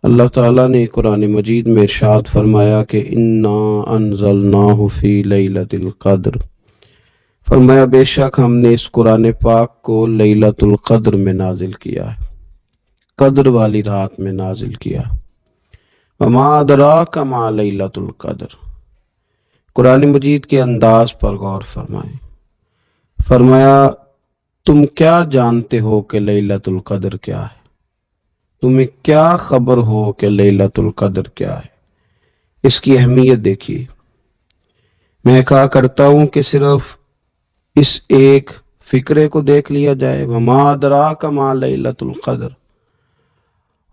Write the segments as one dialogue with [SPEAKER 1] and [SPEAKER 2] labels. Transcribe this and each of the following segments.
[SPEAKER 1] اللہ تعالیٰ نے قرآن مجید میں ارشاد فرمایا کہ انا انزلناہ فی لیلۃ القدر، فرمایا بے شک ہم نے اس قرآن پاک کو لیلۃ القدر میں نازل کیا ہے، قدر والی رات میں نازل کیا۔ وما ادراک ما لیلۃ القدر، قرآن مجید کے انداز پر غور فرمائیں۔ فرمایا تم کیا جانتے ہو کہ لیلۃ القدر کیا ہے؟ تمہیں کیا خبر ہو کہ لیلۃ القدر کیا ہے؟ اس کی اہمیت دیکھیے۔ میں کہا کرتا ہوں کہ صرف اس ایک فکرے کو دیکھ لیا جائے، وما ادراک ما لیلۃ القدر،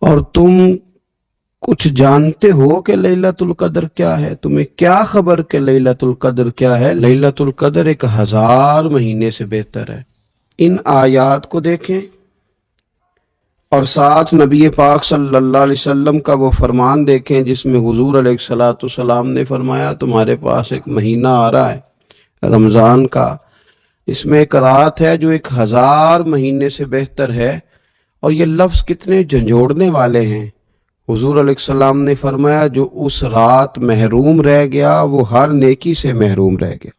[SPEAKER 1] اور تم کچھ جانتے ہو کہ لیلۃ القدر کیا ہے؟ تمہیں کیا خبر کہ لیلۃ القدر کیا ہے؟ لیلۃ القدر 1000 مہینے سے بہتر ہے۔ ان آیات کو دیکھیں اور ساتھ نبی پاک صلی اللہ علیہ وسلم کا وہ فرمان دیکھیں جس میں حضور علیہ السلام نے فرمایا تمہارے پاس ایک مہینہ آ رہا ہے رمضان کا، اس میں ایک رات ہے جو 1000 مہینے سے بہتر ہے۔ اور یہ لفظ کتنے جھنجھوڑنے والے ہیں۔ حضور علیہ السلام نے فرمایا جو اس رات محروم رہ گیا وہ ہر نیکی سے محروم رہ گیا،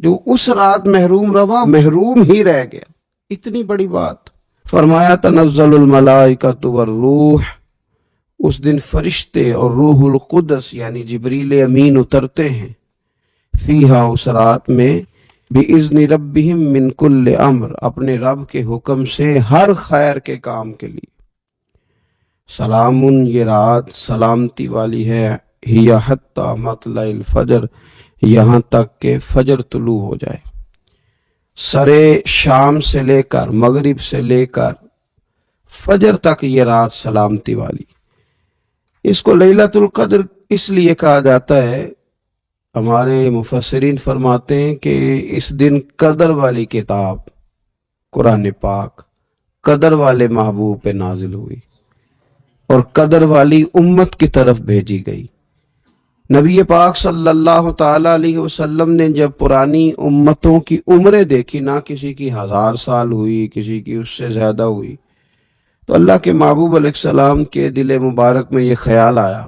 [SPEAKER 1] جو اس رات محروم رہا محروم ہی رہ گیا۔ اتنی بڑی بات۔ فرمایا تنزل الملائکۃ والروح، اس دن فرشتے اور روح القدس یعنی جبریل امین اترتے ہیں، فیہا اس رات میں، بِإِذْنِ رَبِّهِمْ مِنْ كُلِّ امر، اپنے رب کے حکم سے ہر خیر کے کام کے لیے۔ سلام، یہ رات سلامتی والی ہے، ہی حتی مطلع الفجر، یہاں تک کہ فجر طلوع ہو جائے۔ سرے شام سے لے کر مغرب سے لے کر فجر تک یہ رات سلامتی والی۔ اس کو لیلۃ القدر اس لیے کہا جاتا ہے، ہمارے مفسرین فرماتے ہیں کہ اس دن قدر والی کتاب قرآن پاک قدر والے محبوب پہ نازل ہوئی اور قدر والی امت کی طرف بھیجی گئی۔ نبی پاک صلی اللہ تعالی علیہ وسلم نے جب پرانی امتوں کی عمریں دیکھی، نہ کسی کی 1000 سال ہوئی، کسی کی اس سے زیادہ ہوئی، تو اللہ کے محبوب علیہ السلام کے دل مبارک میں یہ خیال آیا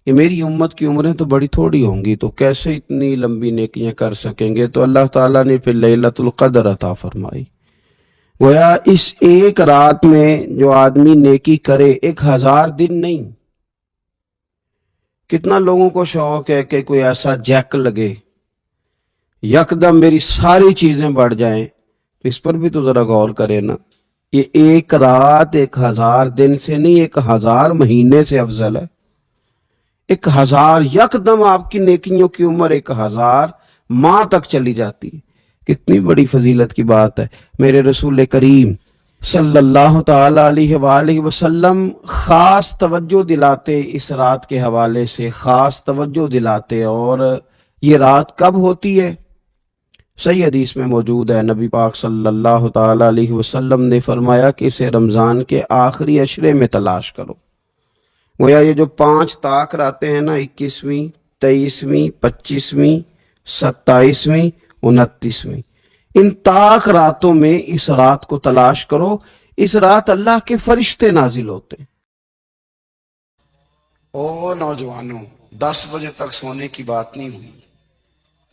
[SPEAKER 1] کہ میری امت کی عمریں تو بڑی تھوڑی ہوں گی، تو کیسے اتنی لمبی نیکیاں کر سکیں گے؟ تو اللہ تعالیٰ نے پھر لیلۃ القدر عطا فرمائی۔ گویا اس ایک رات میں جو آدمی نیکی کرے، 1000 دن نہیں۔ کتنا لوگوں کو شوق ہے کہ کوئی ایسا جیک لگے، یکدم میری ساری چیزیں بڑھ جائیں، اس پر بھی تو ذرا غور کرے نا۔ یہ ایک رات 1000 دن سے نہیں، 1000 مہینے سے افضل ہے۔ 1000 یکدم آپ کی نیکیوں کی عمر 1000 ماہ تک چلی جاتی ہے۔ کتنی بڑی فضیلت کی بات ہے۔ میرے رسول کریم صلی اللہ تعالی علیہ وآلہ وسلم خاص توجہ دلاتے، اس رات کے حوالے سے خاص توجہ دلاتے۔ اور یہ رات کب ہوتی ہے؟ صحیح حدیث میں موجود ہے، نبی پاک صلی اللہ تعالی علیہ وسلم نے فرمایا کہ اسے رمضان کے آخری عشرے میں تلاش کرو۔ گویا یہ جو 5 طاق راتیں ہیں نا، 21ویں، 23ویں، 25ویں، 27ویں، 29ویں، ان طاق راتوں میں اس رات کو تلاش کرو۔ اس رات اللہ کے فرشتے نازل ہوتے ہیں۔
[SPEAKER 2] او نوجوانوں، 10 بجے تک سونے کی بات نہیں ہوئی،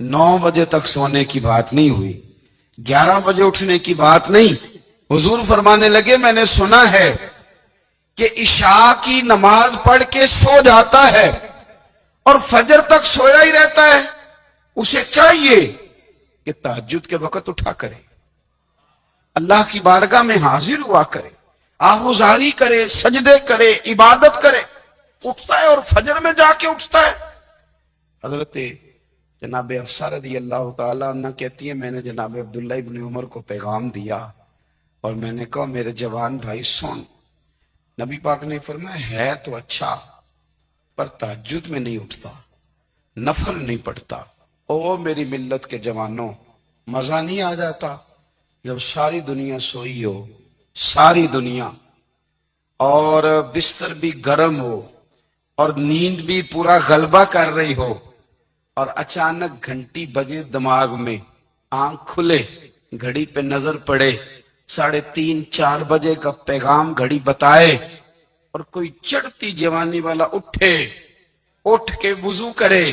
[SPEAKER 2] 9 بجے تک سونے کی بات نہیں ہوئی، 11 بجے اٹھنے کی بات نہیں۔ حضور فرمانے لگے میں نے سنا ہے کہ عشاء کی نماز پڑھ کے سو جاتا ہے اور فجر تک سویا ہی رہتا ہے، اسے چاہیے کہ تہجد کے وقت اٹھا کرے، اللہ کی بارگاہ میں حاضر ہوا کرے، آہوزاری کرے، سجدے کرے، عبادت کرے۔ اٹھتا ہے اور فجر میں جا کے اٹھتا ہے۔ حضرت جناب حفصہ رضی اللہ تعالیٰ عنہ کہتی ہے میں نے جناب عبداللہ ابن عمر کو پیغام دیا اور میں نے کہا میرے جوان بھائی سن، نبی پاک نے فرمایا ہے تو اچھا پر تہجد میں نہیں اٹھتا، نفل نہیں پڑھتا۔ او میری ملت کے جوانوں، مزہ نہیں آ جاتا جب ساری دنیا سوئی ہو، ساری دنیا، اور بستر بھی گرم ہو اور نیند بھی پورا غلبہ کر رہی ہو، اور اچانک گھنٹی بجے دماغ میں، آنکھ کھلے، گھڑی پہ نظر پڑے، 3:30 4 بجے کا پیغام گھڑی بتائے اور کوئی چڑھتی جوانی والا اٹھ کے وضو کرے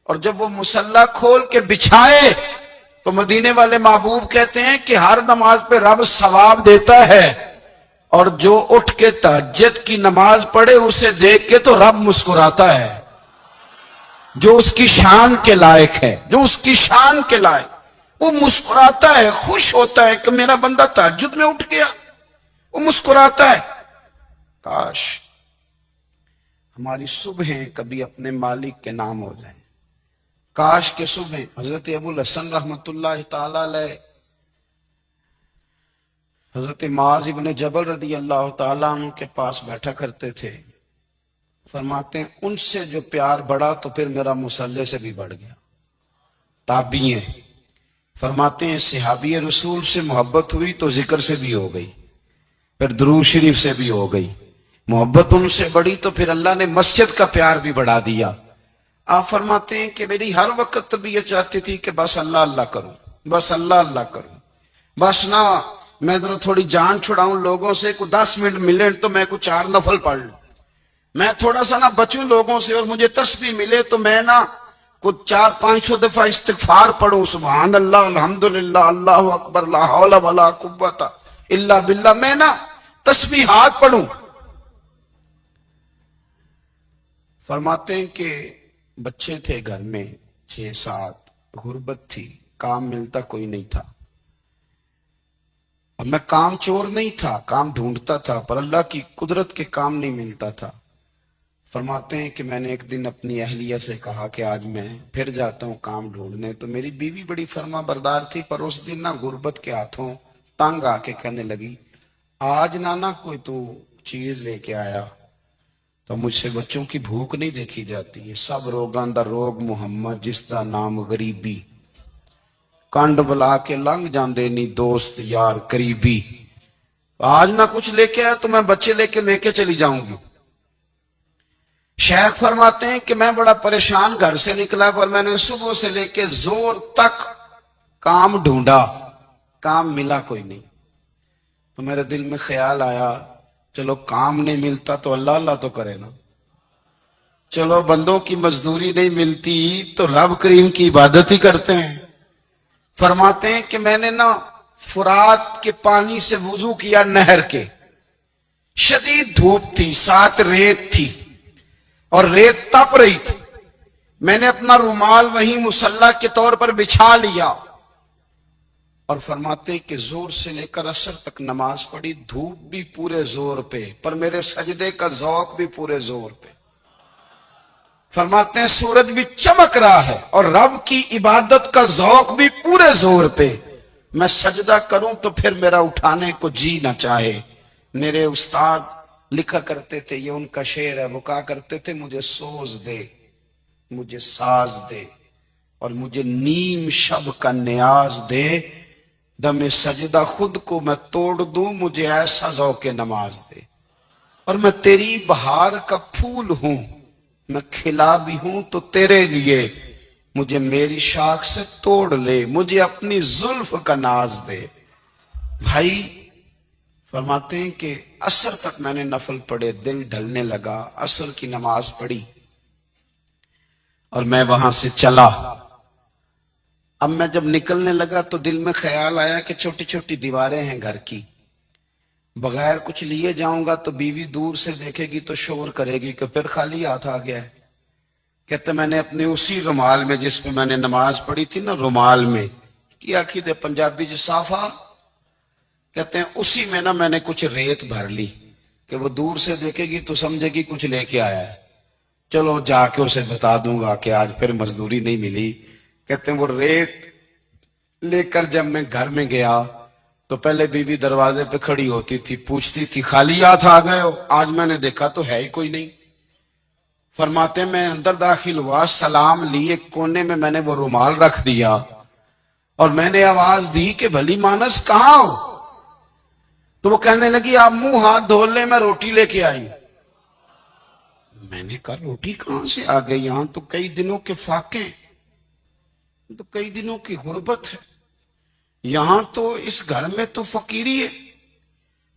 [SPEAKER 2] اور جب وہ مصلی کھول کے بچھائے تو مدینے والے محبوب کہتے ہیں کہ ہر نماز پہ رب ثواب دیتا ہے، اور جو اٹھ کے تہجد کی نماز پڑھے اسے دیکھ کے تو رب مسکراتا ہے، جو اس کی شان کے لائق ہے، جو اس کی شان کے لائق، وہ مسکراتا ہے، خوش ہوتا ہے کہ میرا بندہ تہجد میں اٹھ گیا، وہ مسکراتا ہے۔ کاش ہماری صبحیں کبھی اپنے مالک کے نام ہو جائیں، کاش کے صبح حضرت ابو الحسن رحمت اللہ تعالی علیہ حضرت معاذ ابن جبل رضی اللہ تعالیٰ عنہ کے پاس بیٹھا کرتے تھے، فرماتے ہیں ان سے جو پیار بڑھا تو پھر میرا مصلی سے بھی بڑھ گیا۔ تابعی ہیں، فرماتے ہیں صحابی رسول سے محبت ہوئی تو ذکر سے بھی ہو گئی، پھر درود شریف سے بھی ہو گئی، محبت ان سے بڑھی تو پھر اللہ نے مسجد کا پیار بھی بڑھا دیا۔ آپ فرماتے ہیں کہ میری ہر وقت طبیعت چاہتی تھی کہ بس اللہ اللہ کروں، بس اللہ اللہ کروں، بس نہ میں ذرا تھوڑی جان چھڑاؤں لوگوں سے، کوئی 10 منٹ ملے تو میں کوئی 4 نفل پڑھ لوں، میں تھوڑا سا نہ بچوں لوگوں سے اور مجھے تسبیح ملے تو میں نہ کچھ 400-500 دفعہ استغفار پڑھوں، سبحان اللہ الحمدللہ اللہ اکبر لا حول ولا قوت الا باللہ، میں نہ تسبیحات پڑھوں۔ فرماتے ہیں کہ بچے تھے گھر میں 6-7، غربت تھی، کام ملتا کوئی نہیں تھا، اور میں کام چور نہیں تھا، کام ڈھونڈتا تھا، پر اللہ کی قدرت کے کام نہیں ملتا تھا۔ فرماتے ہیں کہ میں نے ایک دن اپنی اہلیہ سے کہا کہ آج میں پھر جاتا ہوں کام ڈھونڈنے، تو میری بیوی بڑی فرما بردار تھی، پر اس دن نہ غربت کے ہاتھوں تنگ آ کے کہنے لگی آج نہ کوئی تو چیز لے کے آیا تو مجھ سے بچوں کی بھوک نہیں دیکھی جاتی ہے، سب روگاں دا روگ محمد جس دا نام غریبی، کنڈ بلا کے لنگ جاندے نی دوست یار قریبی، آج نہ کچھ لے کے آیا تو میں بچے لے کے چلی جاؤں گی۔ شیخ فرماتے ہیں کہ میں بڑا پریشان گھر سے نکلا، پر میں نے صبح سے لے کے زور تک کام ڈھونڈا، کام ملا کوئی نہیں، تو میرے دل میں خیال آیا چلو کام نہیں ملتا تو اللہ اللہ تو کرے نا، چلو بندوں کی مزدوری نہیں ملتی تو رب کریم کی عبادت ہی کرتے ہیں۔ فرماتے ہیں کہ میں نے نا فرات کے پانی سے وضو کیا، نہر کے، شدید دھوپ تھی، ساتھ ریت تھی اور ریت تپ رہی تھی، میں نے اپنا رومال وہیں مصلی کے طور پر بچھا لیا، اور فرماتے ہیں کہ زور سے لے کر عصر تک نماز پڑھی، دھوپ بھی پورے زور پہ، پر میرے سجدے کا ذوق بھی پورے زور پہ۔ فرماتے ہیں سورج بھی چمک رہا ہے اور رب کی عبادت کا ذوق بھی پورے زور پہ، میں سجدہ کروں تو پھر میرا اٹھانے کو جی نہ چاہے۔ میرے استاد لکھا کرتے تھے، یہ ان کا شعر ہے، وہ کہا کرتے تھے مجھے سوز دے، مجھے ساز دے، اور مجھے نیم شب کا نیاز دے، دم سجدہ خود کو میں توڑ دوں، مجھے ایسا ذوق نماز دے، اور میں تیری بہار کا پھول ہوں، میں کھلا بھی ہوں تو تیرے لیے، مجھے میری شاخ سے توڑ لے، مجھے اپنی زلف کا ناز دے۔ بھائی فرماتے ہیں کہ عصر تک میں نے نفل پڑھے، دل ڈھلنے لگا، عصر کی نماز پڑھی اور میں وہاں سے چلا۔ اب میں جب نکلنے لگا تو دل میں خیال آیا کہ چھوٹی چھوٹی دیواریں ہیں گھر کی، بغیر کچھ لیے جاؤں گا تو بیوی دور سے دیکھے گی تو شور کرے گی کہ پھر خالی ہاتھ آ گیا ہے۔ کہتے میں نے اپنے اسی رومال میں جس پہ میں نے نماز پڑھی تھی نا، رومال میں کی آخی دے پنجابی جو صافہ کہتے ہیں، اسی میں نا میں نے کچھ ریت بھر لی کہ وہ دور سے دیکھے گی تو سمجھے گی کچھ لے کے آیا ہے، چلو جا کے اسے بتا دوں گا کہ آج پھر مزدوری نہیں ملی۔ کہتے ہیں وہ ریت لے کر جب میں گھر میں گیا تو پہلے بیوی دروازے پہ کھڑی ہوتی تھی، پوچھتی تھی خالی ہاتھ آ گئے ہو؟ آج میں نے دیکھا تو ہے ہی کوئی نہیں۔ فرماتے میں اندر داخل ہوا، سلام لیے، کونے میں میں نے وہ رومال رکھ دیا اور میں نے آواز دی کہ بھلی مانس کہاں ہو؟ تو وہ کہنے لگی آپ منہ ہاتھ دھو لیں، میں روٹی لے کے آئی۔ میں نے کہا روٹی کہاں سے آ گئی؟ یہاں تو کئی دنوں کے فاقے، تو کئی دنوں کی غربت ہے، یہاں تو اس گھر میں تو فقیری ہے۔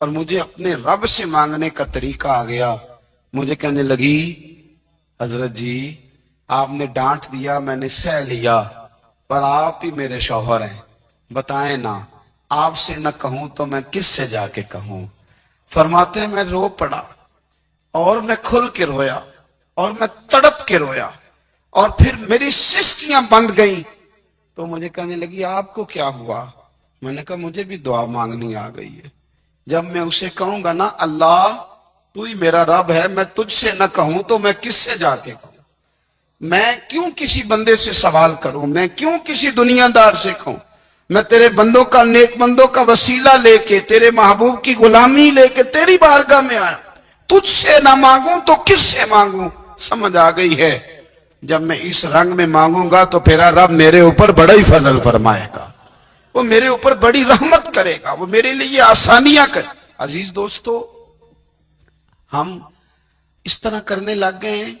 [SPEAKER 2] اور مجھے اپنے رب سے مانگنے کا طریقہ آ گیا. مجھے کہنے لگی حضرت جی آپ نے ڈانٹ دیا میں نے سہ لیا، پر آپ ہی میرے شوہر ہیں، بتائیں نا آپ سے نہ کہوں تو میں کس سے جا کے کہوں. فرماتے ہیں میں رو پڑا اور میں کھل کے رویا اور میں تڑپ کے رویا اور پھر میری سسکیاں بند گئیں. تو مجھے کہنے لگی آپ کو کیا ہوا؟ میں نے کہا مجھے بھی دعا مانگنی آ گئی ہے. جب میں اسے کہوں گا نا اللہ تو ہی میرا رب ہے، میں تجھ سے نہ کہوں تو میں کس سے جا کے کہوں؟ میں کیوں کسی بندے سے سوال کروں؟ میں کیوں کسی دنیا دار سے کہوں؟ میں تیرے بندوں کا نیک بندوں کا وسیلہ لے کے تیرے محبوب کی غلامی لے کے تیری بارگاہ میں آیا، تجھ سے نہ مانگوں تو کس سے مانگوں؟ سمجھ آ گئی ہے. جب میں اس رنگ میں مانگوں گا تو پھر رب میرے اوپر بڑا ہی فضل فرمائے گا، وہ میرے اوپر بڑی رحمت کرے گا، وہ میرے لیے آسانیاں کرے. عزیز دوستو، ہم اس طرح کرنے لگ گئے ہیں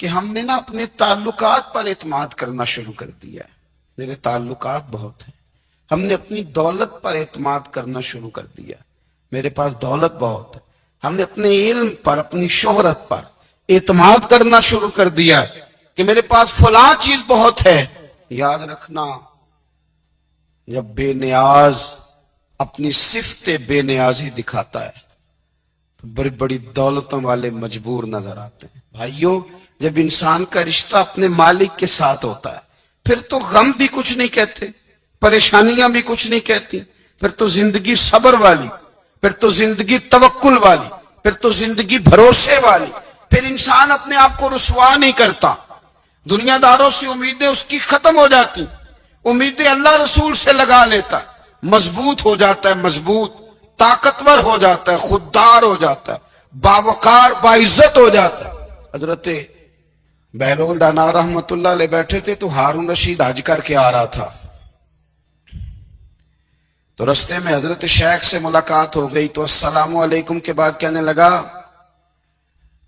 [SPEAKER 2] کہ ہم نے نا اپنے تعلقات پر اعتماد کرنا شروع کر دیا ہے. میرے تعلقات بہت ہیں. ہم نے اپنی دولت پر اعتماد کرنا شروع کر دیا. میرے پاس دولت بہت ہے. ہم نے اپنے علم پر اپنی شہرت پر اعتماد کرنا شروع کر دیا کہ میرے پاس فلاں چیز بہت ہے. یاد رکھنا جب بے نیاز اپنی صفت بے نیازی دکھاتا ہے تو بڑی بڑی دولتوں والے مجبور نظر آتے ہیں. بھائیو، جب انسان کا رشتہ اپنے مالک کے ساتھ ہوتا ہے پھر تو غم بھی کچھ نہیں کہتے، پریشانیاں بھی کچھ نہیں کہتی، پھر تو زندگی صبر والی، پھر تو زندگی توکل والی، پھر تو زندگی بھروسے والی. پھر انسان اپنے آپ کو رسوا نہیں کرتا. دنیا داروں سے امیدیں اس کی ختم ہو جاتی، امیدیں اللہ رسول سے لگا لیتا، مضبوط ہو جاتا ہے، مضبوط طاقتور ہو جاتا ہے، خوددار ہو جاتا ہے، باوقار باعزت ہو جاتا ہے. حضرت بہلول دانا رحمت اللہ علیہ بیٹھے تھے تو ہارون رشید حج کر کے آ رہا تھا. تو رستے میں حضرت شیخ سے ملاقات ہو گئی تو السلام علیکم کے بعد کہنے لگا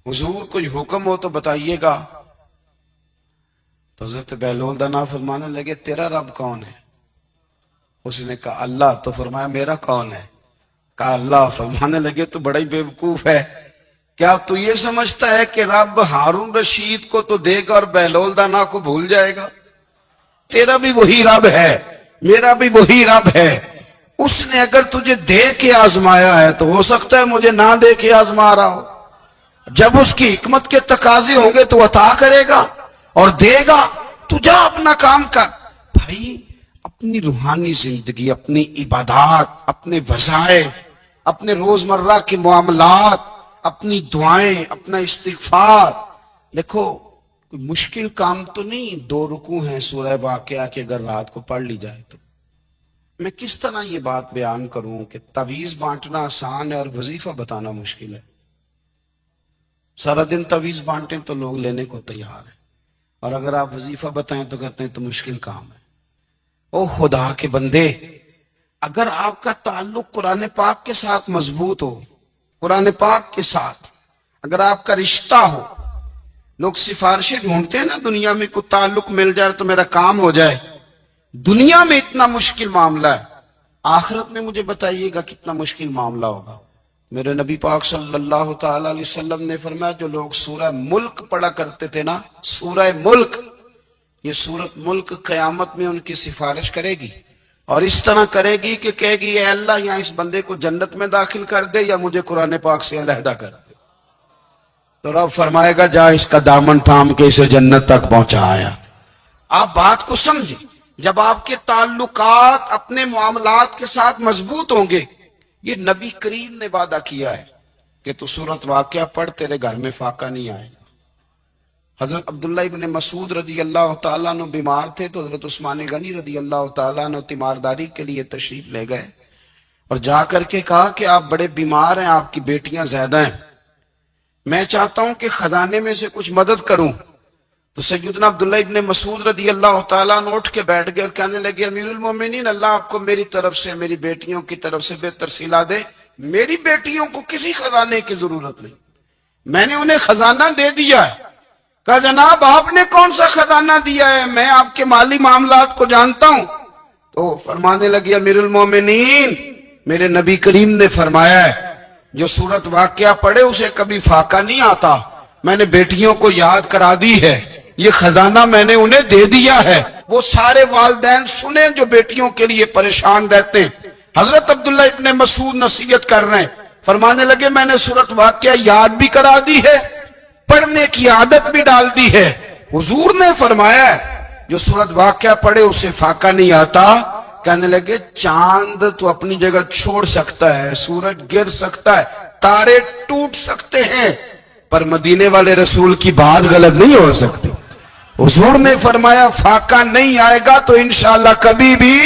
[SPEAKER 2] حضور کوئی حکم ہو تو بتائیے گا. تو حضرت بہلول دانا فرمانے لگے تیرا رب کون ہے؟ اس نے کہا اللہ. تو فرمایا میرا کون ہے؟ کہا اللہ. فرمانے لگے تو بڑا ہی بیوقوف ہے، کیا تو یہ سمجھتا ہے کہ رب ہارون رشید کو تو دے گا اور بہلول دانا کو بھول جائے گا؟ تیرا بھی وہی رب ہے، میرا بھی وہی رب ہے. اس نے اگر تجھے دے کے آزمایا ہے تو ہو سکتا ہے مجھے نہ دے کے آزما رہا ہو. جب اس کی حکمت کے تقاضے ہوں گے تو عطا کرے گا اور دے گا. تو جا اپنا کام کر. بھائی اپنی روحانی زندگی، اپنی عبادات، اپنے وظائف، اپنے روزمرہ کے معاملات، اپنی دعائیں، اپنا استغفار. دیکھو کوئی مشکل کام تو نہیں. 2 رکوع ہیں سورہ واقعہ کے، اگر رات کو پڑھ لی جائے تو. میں کس طرح یہ بات بیان کروں کہ تعویذ بانٹنا آسان ہے اور وظیفہ بتانا مشکل ہے. سارا دن تعویذ بانٹیں تو لوگ لینے کو تیار ہیں، اور اگر آپ وظیفہ بتائیں تو کہتے ہیں تو مشکل کام ہے. او خدا کے بندے، اگر آپ کا تعلق قرآن پاک کے ساتھ مضبوط ہو، قرآن پاک کے ساتھ اگر آپ کا رشتہ ہو، لوگ سفارشیں ڈھونڈتے ہیں نا دنیا میں، کوئی تعلق مل جائے تو میرا کام ہو جائے. دنیا میں اتنا مشکل معاملہ ہے، آخرت میں مجھے بتائیے گا کتنا مشکل معاملہ ہوگا. میرے نبی پاک صلی اللہ تعالی علیہ وسلم نے فرمایا جو لوگ سورہ ملک پڑھا کرتے تھے نا، سورہ ملک، یہ سورت ملک قیامت میں ان کی سفارش کرے گی اور اس طرح کرے گی کہ کہے گی اے اللہ یہاں اس بندے کو جنت میں داخل کر دے یا مجھے قرآن پاک سے علیحدہ کر دے. تو رب فرمائے گا جا اس کا دامن تھام کے اسے جنت تک پہنچایا. آپ بات کو سمجھیں، جب آپ کے تعلقات اپنے معاملات کے ساتھ مضبوط ہوں گے، یہ نبی کریم نے وعدہ کیا ہے کہ تو سورت واقعہ پڑھ تیرے گھر میں فاقہ نہیں آئے گا. حضرت عبداللہ ابن مسعود رضی اللہ تعالیٰ عنہ بیمار تھے تو حضرت عثمان غنی رضی اللہ تعالیٰ عنہ تیمارداری کے لیے تشریف لے گئے اور جا کر کے کہا کہ آپ بڑے بیمار ہیں، آپ کی بیٹیاں زیادہ ہیں، میں چاہتا ہوں کہ خزانے میں سے کچھ مدد کروں. تو سیدنا عبداللہ ابن مسعود رضی اللہ تعالیٰ عنہ اٹھ کے بیٹھ گئے اور کہنے لگے امیر المومنین، اللہ آپ کو میری طرف سے، میری بیٹیوں کی طرف سے بہتر صلہ دے. میری بیٹیوں کو کسی خزانے کی ضرورت نہیں، میں نے انہیں خزانہ دے دیا ہے. کہا جناب آپ نے کون سا خزانہ دیا ہے، میں آپ کے مالی معاملات کو جانتا ہوں. تو فرمانے لگے امیر المومنین میرے نبی کریم نے فرمایا ہے جو سورت واقعہ پڑھے اسے کبھی فاقہ نہیں آتا. میں نے بیٹیوں کو یاد کرا دی ہے, یہ خزانہ میں نے انہیں دے دیا ہے. وہ سارے والدین سنیں جو بیٹیوں کے لیے پریشان رہتے ہیں. حضرت عبداللہ ابن مسعود نصیحت کر رہے ہیں, فرمانے لگے میں نے سورت واقعہ یاد بھی کرا دی ہے, پڑھنے کی عادت بھی ڈال دی ہے. حضور نے فرمایا ہے جو سورت واقعہ پڑھے اسے فاقہ نہیں آتا. کہنے لگے چاند تو اپنی جگہ چھوڑ سکتا ہے, سورج گر سکتا ہے, تارے ٹوٹ سکتے ہیں, پر مدینے والے رسول کی بات غلط نہیں ہو سکتی. حضور نے فرمایا فاقہ نہیں آئے گا تو انشاءاللہ کبھی بھی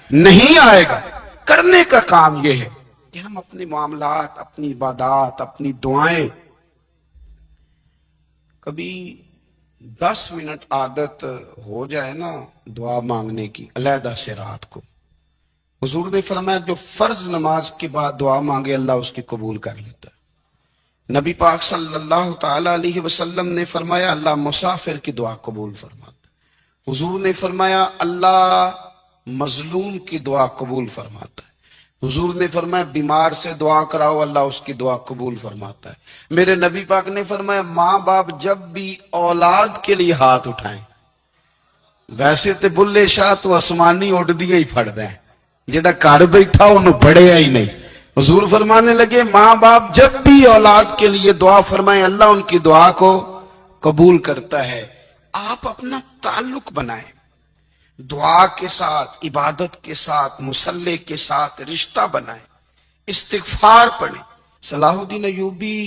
[SPEAKER 2] نہیں آئے گا. کرنے کا کام یہ ہے کہ ہم اپنے معاملات, اپنی عبادات, اپنی دعائیں کبھی 10 منٹ عادت ہو جائے نا دعا مانگنے کی علیحدہ سے رات کو. حضور نے فرمایا جو فرض نماز کے بعد دعا مانگے اللہ اس کی قبول کر لیتا ہے. نبی پاک صلی اللہ تعالی علیہ وسلم نے فرمایا اللہ مسافر کی دعا قبول فرماتا ہے. حضور نے فرمایا اللہ مظلوم کی دعا قبول فرماتا ہے. حضور نے فرمایا بیمار سے دعا کراؤ اللہ اس کی دعا قبول فرماتا ہے. میرے نبی پاک نے فرمایا ماں باپ جب بھی اولاد کے لیے ہاتھ اٹھائیں, ویسے تے بلے شاہ تو آسمانی اڑ دیا ہی پھڑ دیں, جڑا گھر بیٹھا انہوں بڑھیا ہی نہیں. حضور فرمانے لگے ماں باپ جب بھی اولاد کے لیے دعا فرمائیں اللہ ان کی دعا کو قبول کرتا ہے. آپ اپنا تعلق بنائیں دعا کے ساتھ, عبادت کے ساتھ, مصلی کے ساتھ رشتہ بنائیں, استغفار پڑھیں. صلاح الدین ایوبی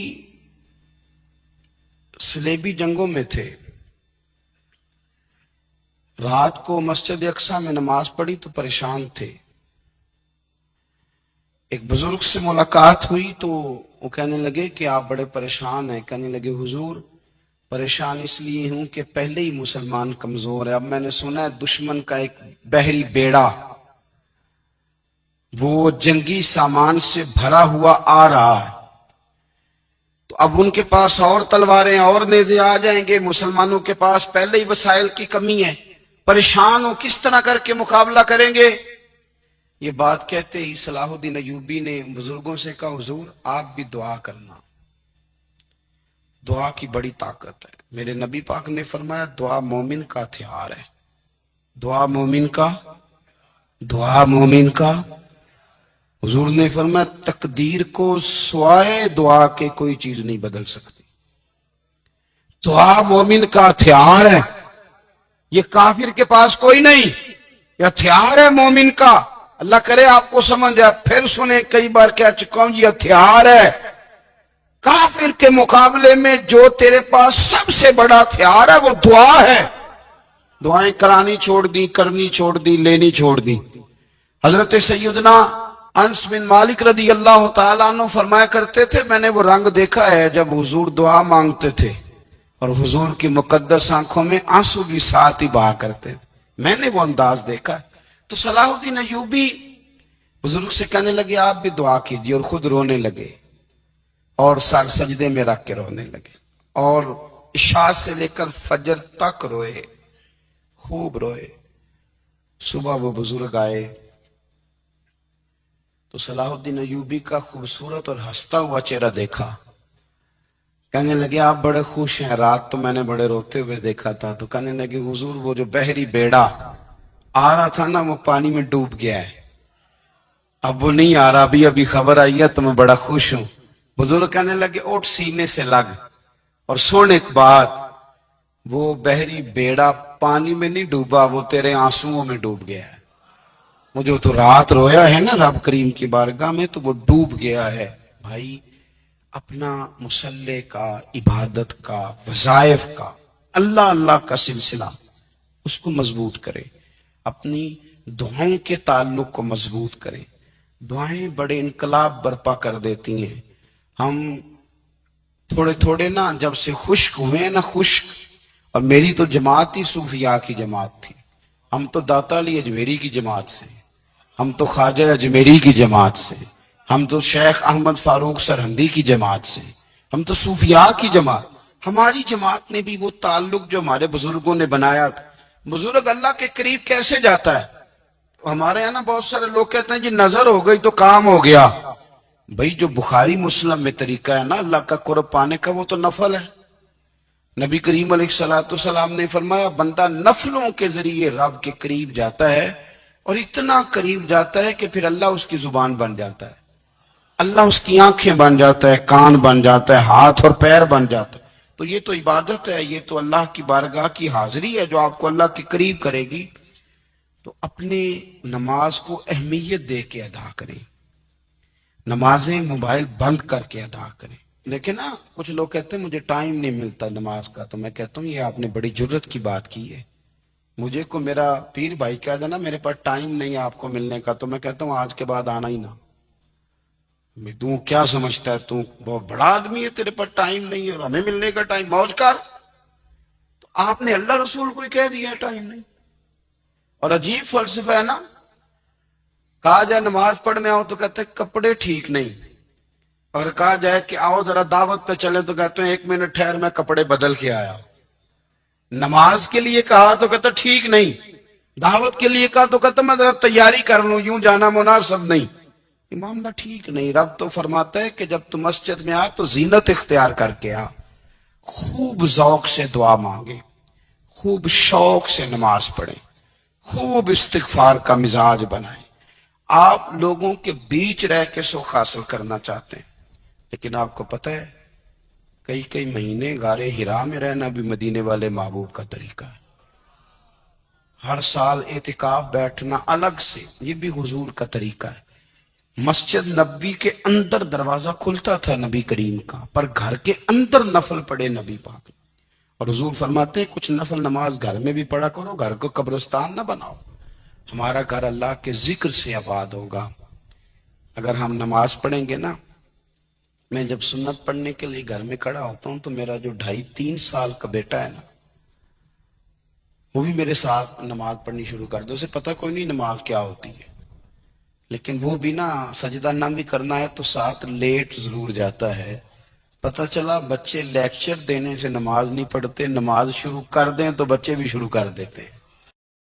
[SPEAKER 2] صلیبی جنگوں میں تھے, رات کو مسجد اقصی میں نماز پڑھی تو پریشان تھے. ایک بزرگ سے ملاقات ہوئی تو وہ کہنے لگے کہ آپ بڑے پریشان ہیں. کہنے لگے حضور پریشان اس لیے ہوں کہ پہلے ہی مسلمان کمزور ہے, اب میں نے سنا ہے دشمن کا ایک بحری بیڑا وہ جنگی سامان سے بھرا ہوا آ رہا ہے, تو اب ان کے پاس اور تلواریں اور نیزے آ جائیں گے, مسلمانوں کے پاس پہلے ہی وسائل کی کمی ہے, پریشان ہو کس طرح کر کے مقابلہ کریں گے. یہ بات کہتے ہی صلاح الدین ایوبی نے بزرگوں سے کہا حضور آپ بھی دعا کرنا, دعا کی بڑی طاقت ہے. میرے نبی پاک نے فرمایا دعا مومن کا ہتھیار ہے, دعا مومن کا, دعا مومن کا. حضور نے فرمایا تقدیر کو سوائے دعا کے کوئی چیز نہیں بدل سکتی. دعا مومن کا ہتھیار ہے, یہ کافر کے پاس کوئی نہیں, یہ ہتھیار ہے مومن کا. اللہ کرے آپ کو سمجھ آئے, پھر سنیں کئی بار کہہ چکا ہوں یہ ہتھیار ہے. کافر کے مقابلے میں جو تیرے پاس سب سے بڑا ہتھیار ہے وہ دعا ہے. دعائیں کرانی چھوڑ دی, کرنی چھوڑ دی, لینی چھوڑ دی. حضرت سیدنا انس بن مالک رضی اللہ تعالیٰ عنہ فرمایا کرتے تھے میں نے وہ رنگ دیکھا ہے جب حضور دعا مانگتے تھے اور حضور کی مقدس آنکھوں میں آنسو بھی ساتھ ہی بہا کرتے تھے, میں نے وہ انداز دیکھا ہے. تو صلاح الدین ایوبی بزرگ سے کہنے لگے آپ بھی دعا کیجیے, اور خود رونے لگے اور سر سجدے میں رکھ کے رونے لگے, اور عشاء سے لے کر فجر تک روئے, خوب روئے. صبح وہ بزرگ آئے تو صلاح الدین ایوبی کا خوبصورت اور ہنستا ہوا چہرہ دیکھا. کہنے لگے آپ بڑے خوش ہیں, رات تو میں نے بڑے روتے ہوئے دیکھا تھا. تو کہنے لگے حضور وہ جو بحری بیڑا آ رہا تھا نا وہ پانی میں ڈوب گیا ہے, اب وہ نہیں آ رہا, ابھی خبر آئی ہے تو میں بڑا خوش ہوں. بزرگ کہنے لگے اٹھ سینے سے لگ اور سن ایک بات, وہ بحری بیڑا پانی میں نہیں ڈوبا, وہ تیرے آنسوؤں میں ڈوب گیا ہے. وہ جو تو رات رویا ہے نا رب کریم کی بارگاہ میں تو وہ ڈوب گیا ہے. بھائی اپنا مصلی کا, عبادت کا, وظائف کا, اللہ اللہ کا سلسلہ اس کو مضبوط کرے, اپنی دعاؤں کے تعلق کو مضبوط کریں. دعائیں بڑے انقلاب برپا کر دیتی ہیں. ہم تھوڑے تھوڑے نا جب سے خشک ہوئے نا, خشک, اور میری تو جماعت ہی صوفیاء کی جماعت تھی. ہم تو داتا علی اجمیری کی جماعت سے, ہم تو خواجہ اجمیری کی جماعت سے, ہم تو شیخ احمد فاروق سرہندی کی جماعت سے, ہم تو صوفیاء کی جماعت. ہماری جماعت نے بھی وہ تعلق جو ہمارے بزرگوں نے بنایا تھا. بزرگ اللہ کے قریب کیسے جاتا ہے؟ تو ہمارے یہاں نا بہت سارے لوگ کہتے ہیں جی نظر ہو گئی تو کام ہو گیا. بھائی جو بخاری مسلم میں طریقہ ہے نا اللہ کا قرب پانے کا وہ تو نفل ہے. نبی کریم علیہ الصلوۃ والسلام نے فرمایا بندہ نفلوں کے ذریعے رب کے قریب جاتا ہے اور اتنا قریب جاتا ہے کہ پھر اللہ اس کی زبان بن جاتا ہے, اللہ اس کی آنکھیں بن جاتا ہے, کان بن جاتا ہے, ہاتھ اور پیر بن جاتا ہے. تو یہ تو عبادت ہے, یہ تو اللہ کی بارگاہ کی حاضری ہے جو آپ کو اللہ کے قریب کرے گی. تو اپنے نماز کو اہمیت دے کے ادا کریں, نمازیں موبائل بند کر کے ادا کریں. لیکن نا کچھ لوگ کہتے ہیں مجھے ٹائم نہیں ملتا نماز کا, تو میں کہتا ہوں یہ آپ نے بڑی جرت کی بات کی ہے. مجھے کو میرا پیر بھائی کہہ دینا میرے پاس ٹائم نہیں ہے آپ کو ملنے کا, تو میں کہتا ہوں آج کے بعد آنا ہی نہ. تو کیا سمجھتا ہے, تو بہت بڑا آدمی ہے, تیرے پاس ٹائم نہیں ہے اور ہمیں ملنے کا ٹائم, موج کر. تو آپ نے اللہ رسول کو ہی کہہ دیا ہے ٹائم نہیں. اور عجیب فلسفہ ہے نا, کہا جائے نماز پڑھنے آؤ تو کہتے ہیں کپڑے ٹھیک نہیں, اور کہا جائے کہ آؤ ذرا دعوت پہ چلے تو کہتے ہیں 1 منٹ ٹھہر میں کپڑے بدل کے آیا. نماز کے لیے کہا تو کہتا ٹھیک نہیں, دعوت کے لیے کہا تو کہتا میں ذرا تیاری کر لوں, یوں جانا مناسب نہیں. معاملہ ٹھیک نہیں. رب تو فرماتا ہے کہ جب تو مسجد میں آ تو زینت اختیار کر کے آ, خوب ذوق سے دعا مانگے, خوب شوق سے نماز پڑھیں, خوب استغفار کا مزاج بنائیں. آپ لوگوں کے بیچ رہ کے سکھ حاصل کرنا چاہتے ہیں, لیکن آپ کو پتہ ہے کئی مہینے غار حرا میں رہنا بھی مدینے والے محبوب کا طریقہ ہے. ہر سال اعتکاف بیٹھنا الگ سے, یہ بھی حضور کا طریقہ ہے. مسجد نبی کے اندر دروازہ کھلتا تھا نبی کریم کا, پر گھر کے اندر نفل پڑے نبی پاک. اور حضور فرماتے ہیں کچھ نفل نماز گھر میں بھی پڑھا کرو, گھر کو قبرستان نہ بناؤ. ہمارا گھر اللہ کے ذکر سے آباد ہوگا اگر ہم نماز پڑھیں گے نا. میں جب سنت پڑھنے کے لیے گھر میں کھڑا ہوتا ہوں تو میرا جو 2.5-3 سال کا بیٹا ہے نا, وہ بھی میرے ساتھ نماز پڑھنی شروع کر دے. اسے پتہ کوئی نہیں نماز کیا ہوتی ہے, لیکن وہ بھی نا سجدہ نہ بھی کرنا ہے تو ساتھ لیٹ ضرور جاتا ہے. پتہ چلا بچے لیکچر دینے سے نماز نہیں پڑھتے, نماز شروع کر دیں تو بچے بھی شروع کر دیتے ہیں.